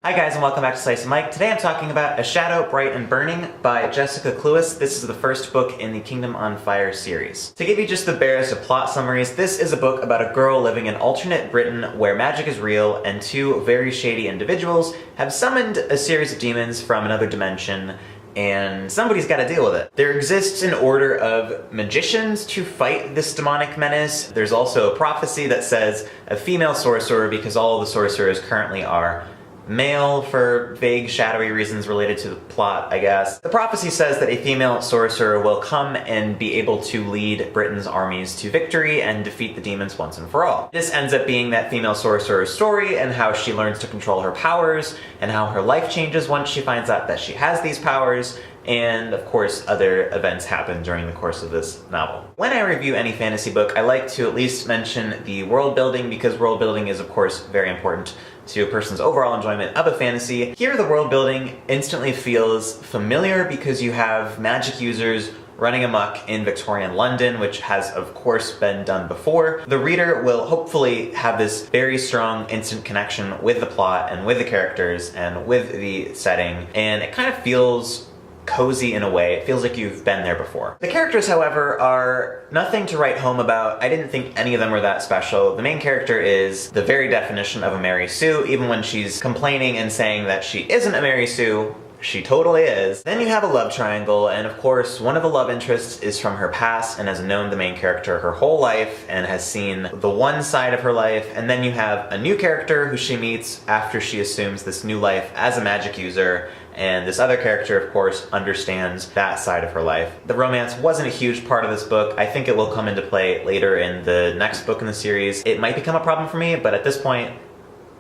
Hi guys and welcome back to Slice of Mike. Today I'm talking about A Shadow, Bright and Burning by Jessica Cluess. This is the first book in the Kingdom on Fire series. To give you just the barest of plot summaries, this is a book about a girl living in alternate Britain where magic is real and two very shady individuals have summoned a series of demons from another dimension and somebody's got to deal with it. There exists an order of magicians to fight this demonic menace. There's also a prophecy that says a female sorcerer because all of the sorcerers currently are male for vague, shadowy reasons related to the plot, I guess. The prophecy says that a female sorcerer will come and be able to lead Britain's armies to victory and defeat the demons once and for all. This ends up being that female sorcerer's story and how she learns to control her powers and how her life changes once she finds out that she has these powers. And of course, other events happen during the course of this novel. When I review any fantasy book, I like to at least mention the world building because world building is of course very important to a person's overall enjoyment of a fantasy. Here the world building instantly feels familiar because you have magic users running amok in Victorian London, which has of course been done before. The reader will hopefully have this very strong instant connection with the plot and with the characters and with the setting, and it kind of feels cozy in a way. It feels like you've been there before. The characters, however, are nothing to write home about. I didn't think any of them were that special. The main character is the very definition of a Mary Sue, even when she's complaining and saying that she isn't a Mary Sue. She totally is. Then you have a love triangle, and of course, one of the love interests is from her past and has known the main character her whole life and has seen the one side of her life. And then you have a new character who she meets after she assumes this new life as a magic user, and this other character, of course, understands that side of her life. The romance wasn't a huge part of this book. I think it will come into play later in the next book in the series. It might become a problem for me, but at this point,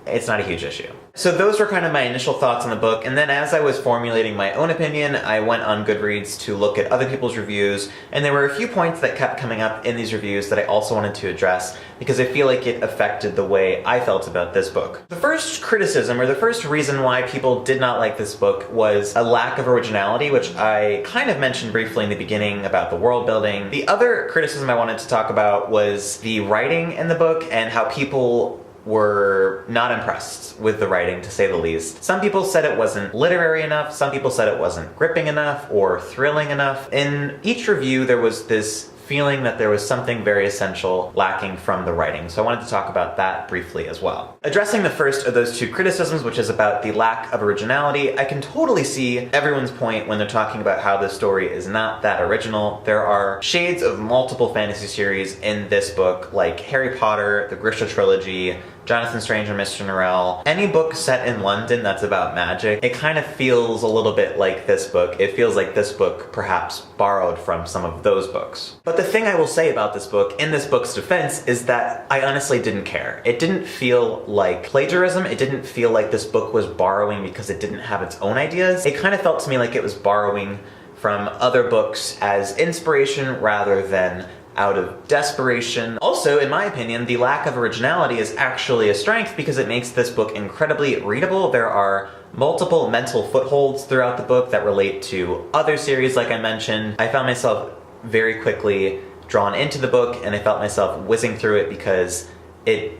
it's not a huge issue. So those were kind of my initial thoughts on the book, and then as I was formulating my own opinion, I went on Goodreads to look at other people's reviews, and there were a few points that kept coming up in these reviews that I also wanted to address because I feel like it affected the way I felt about this book. The first criticism, or the first reason why people did not like this book, was a lack of originality, which I kind of mentioned briefly in the beginning about the world building. The other criticism I wanted to talk about was the writing in the book and how people were not impressed with the writing, to say the least. Some people said it wasn't literary enough, some people said it wasn't gripping enough or thrilling enough. In each review there was this feeling that there was something very essential lacking from the writing, so I wanted to talk about that briefly as well. Addressing the first of those two criticisms, which is about the lack of originality, I can totally see everyone's point when they're talking about how this story is not that original. There are shades of multiple fantasy series in this book, like Harry Potter, the Grisha trilogy, Jonathan Strange and Mr. Norrell. Any book set in London that's about magic, it kind of feels a little bit like this book. It feels like this book perhaps borrowed from some of those books. But the thing I will say about this book, in this book's defense, is that I honestly didn't care. It didn't feel like plagiarism. It didn't feel like this book was borrowing because it didn't have its own ideas. It kind of felt to me like it was borrowing from other books as inspiration rather than out of desperation. Also, in my opinion, the lack of originality is actually a strength because it makes this book incredibly readable. There are multiple mental footholds throughout the book that relate to other series, like I mentioned. I found myself very quickly drawn into the book, and I felt myself whizzing through it because it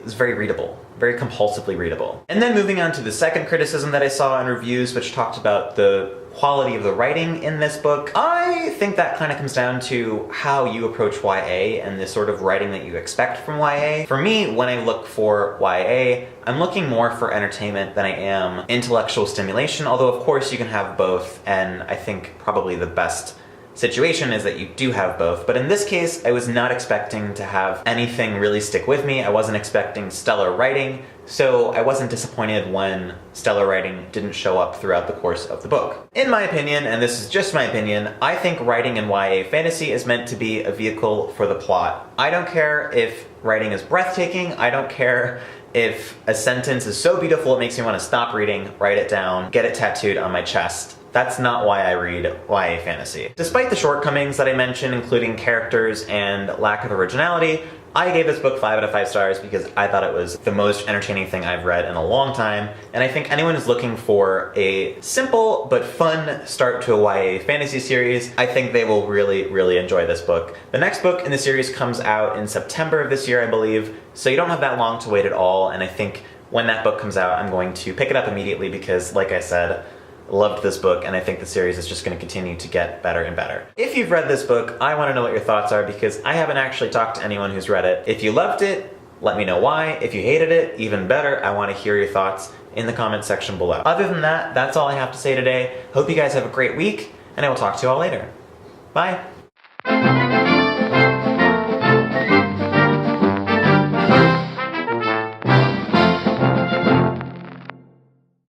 was very readable. Very compulsively readable. And then moving on to the second criticism that I saw in reviews, which talked about the quality of the writing in this book. I think that kind of comes down to how you approach YA and the sort of writing that you expect from YA. For me, when I look for YA, I'm looking more for entertainment than I am intellectual stimulation, although of course you can have both, and I think probably the best situation is that you do have both. But in this case, I was not expecting to have anything really stick with me. I wasn't expecting stellar writing, so I wasn't disappointed when stellar writing didn't show up throughout the course of the book. In my opinion, and this is just my opinion, I think writing in YA fantasy is meant to be a vehicle for the plot. I don't care if writing is breathtaking, I don't care if a sentence is so beautiful it makes me want to stop reading, write it down, get it tattooed on my chest. That's not why I read YA fantasy. Despite the shortcomings that I mentioned, including characters and lack of originality, I gave this book 5 out of 5 stars because I thought it was the most entertaining thing I've read in a long time, and I think anyone who's looking for a simple but fun start to a YA fantasy series, I think they will really, really enjoy this book. The next book in the series comes out in September of this year, I believe, so you don't have that long to wait at all, and I think when that book comes out, I'm going to pick it up immediately because, like I said, loved this book, and I think the series is just going to continue to get better and better. If you've read this book, I want to know what your thoughts are because I haven't actually talked to anyone who's read it. If you loved it, let me know why. If you hated it, even better, I want to hear your thoughts in the comment section below. Other than that, that's all I have to say today. Hope you guys have a great week, and I will talk to you all later. Bye!